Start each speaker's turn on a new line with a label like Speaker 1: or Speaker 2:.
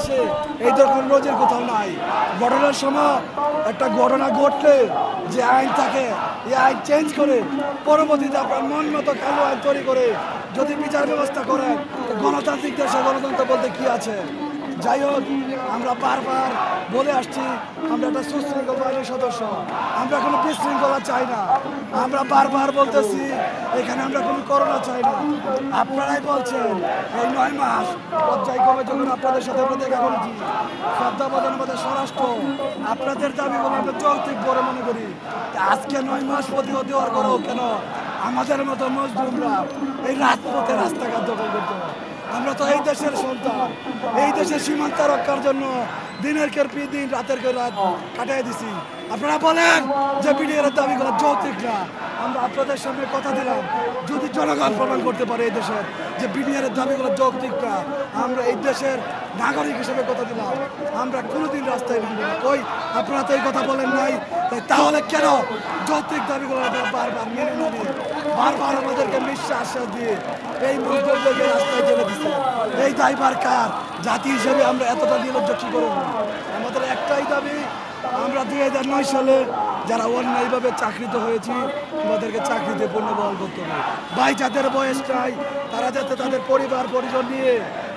Speaker 1: দেশে এই ধরনের নজির কোথাও নাই। ঘটনার সময় একটা ঘটনা ঘটলে যে আইন থাকে এই আইন চেঞ্জ করে পরবর্তীতে আপনার মন মতো কালো আইন তৈরি করে যদি বিচার ব্যবস্থা করেন, গণতান্ত্রিক দেশে গণতন্ত্র বলতে কি আছে? যাই হোক, আমরা বারবার বলে আসছি আমরা একটা সুশৃঙ্খল বাহিনীর সদস্য, আমরা কোনো বিশৃঙ্খলা চাই না। আমরা বারবার বলতেছি এখানে আমরা কোনো করোনা চাই না। আপনারাই বলছেন এই 9 মাস পর্যায়ক্রমে যখন আপনাদের সাথে আমরা দেখা করেছি, তত্ত্বাবধান আমাদের স্বরাষ্ট্র, আপনাদের দাবিগুলো আমরা যৌক্তিক বলে মনে করি। আজকে 9 মাস প্রতিহত দেওয়ার পরেও কেন আমাদের মতো মজদুররা এই রাজপথে রাস্তাঘাট দখল করতে হবে? আমরা তো এই দেশের সন্তান, এই দেশের সীমান্ত রক্ষার জন্য দিনের পর দিন রাতের পর রাত কাটিয়ে দিছি। আপনারা বলেন যে বিডিআর দাবিগুলো যৌক্তিক না। আমরা আপনাদের সামনে কথা দিলাম, যদি জনগণ প্রমাণ করতে পারে এই দেশের যে বিডিআর দাবিগুলো যৌক্তিক না, আমরা এই দেশের নাগরিক হিসেবে কথা দিলাম আমরা কোনোদিন রাস্তায় নামবো না। কই আপনারা তো এই কথা বলেন নাই, তাহলে কেন যৌক্তিক দাবিগুলো আপনারা বারবার মেনে না নিয়ে বারবার আমাদেরকে মিথ্যা আশ্বাস দিয়ে এই মজদুরদেরকে রাস্তায় ঠেলে দিচ্ছে? এই দায়ভার কার? জাতি হিসেবে আমরা এতটা নির্লজ্জ কি করব? আমাদের একটাই দাবি, আমরা 2009 সালে যারা অন্যায়ভাবে চাকরিত হয়েছি আমাদেরকে চাকরিতে পুনর্বহাল করতে হবে। ভাই যাদের বয়স নাই তারা যাতে তাদের পরিবার পরিজন নিয়ে